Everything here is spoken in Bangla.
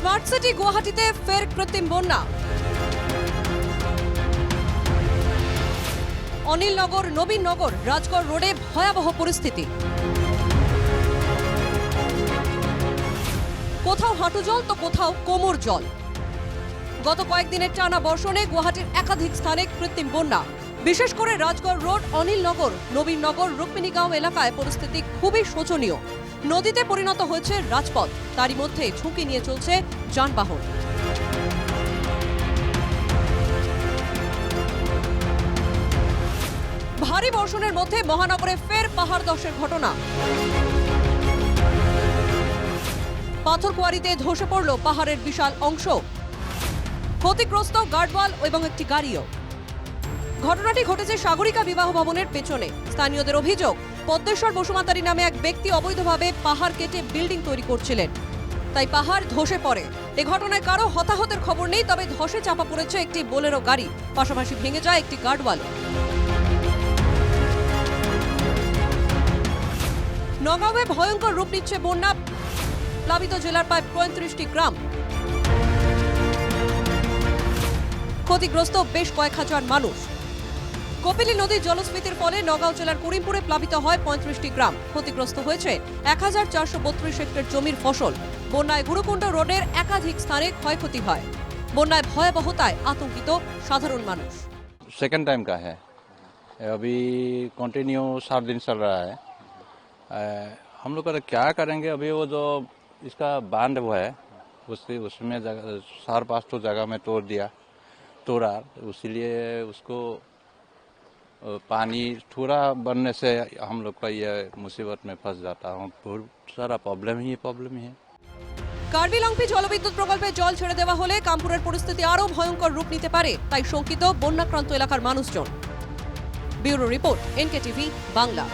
স্মার্ট সিটি গুয়াহাটিতে ফের কৃত্রিম বন্যা। অনিলনগর, নবীননগর, রাজগড় রোডে ভয়াবহ পরিস্থিতি। কোথাও হাঁটু জল তো কোথাও কোমর জল। গত কয়েকদিনের টানা বর্ষণে গুয়াহাটির একাধিক স্থানে কৃত্রিম বন্যা। বিশেষ করে রাজগড় রোড, অনিলনগর, নবীননগর, রুক্মিণীগাঁও এলাকায় পরিস্থিতি খুবই শোচনীয়। নদীতে পরিণত হয়েছে রাজপথ, তারই মধ্যে ঝুঁকি নিয়ে চলছে যানবাহন। ভারী বর্ষণের মধ্যে মহানগরে ফের পাহাড় ধসের ঘটনা। পাথর কোয়ারিতে ধসে পড়ল পাহাড়ের বিশাল অংশ। ক্ষতিগ্রস্ত গার্ডওয়াল এবং একটি গাড়িও। ঘটনাটি ঘটেছে সাগরিকা বিবাহ ভবনের পেছনে। স্থানীয়দের অভিযোগ, পদ্মেশ্বর বসুমাতারি নামে এক ব্যক্তি অবৈধভাবে পাহাড় কেটে বিল্ডিং তৈরি করছিলেন, তাই পাহাড় ধসে পড়ে। এ ঘটনায় কারো হতাহতের খবর নেই, তবে ধসে চাপা পড়েছে একটি বোলেরো গাড়ি, পাশাপাশি ভেঙে যায় একটি গার্ডওয়াল। নগাঁওয়ে ভয়ঙ্কর রূপ নিচ্ছে বন্যা। প্লাবিত জেলার প্রায় 35টি গ্রাম। ক্ষতিগ্রস্ত বেশ কয়েক হাজার মানুষ। কপিলী নদীর জলস্ফীতির ফলে নগাঁও জেলার করিমপুরে প্লাবিত হয় 35টি গ্রাম। ক্ষতিগ্রস্ত হয়েছে 1432 হেক্টর জমির ফসল। বন্যায় গুরুকুণ্ড রোডের একাধিক স্থানে ক্ষয়ক্ষতি হয়। বন্যায় ভয়াবহতায় আতঙ্কিত সাধারণ মানুষ। सेकंड टाइम का है, अभी कंटिन्यू 7 दिन चल रहा है। हम लोग का क्या करेंगे, अभी वो जो इसका बांध वो है उसमें 4-5 तो जगह में तोड़ा, इसीलिए उसको पानी थोड़ा बनने से हम लोग का ये मुसीबत में फंस जाता हूँ। बहुत सारा प्रॉब्लम ही है। কার্বি লংপি জলবিদ্যুৎ প্রকল্পে জল ছেড়ে দেওয়া হলে কামপুরের পরিস্থিতি আরও ভয়ঙ্কর রূপ নিতে পারে, তাই শঙ্কিত বন্যাক্রান্ত এলাকার মানুষজন। Bureau report, NKTV Bangla.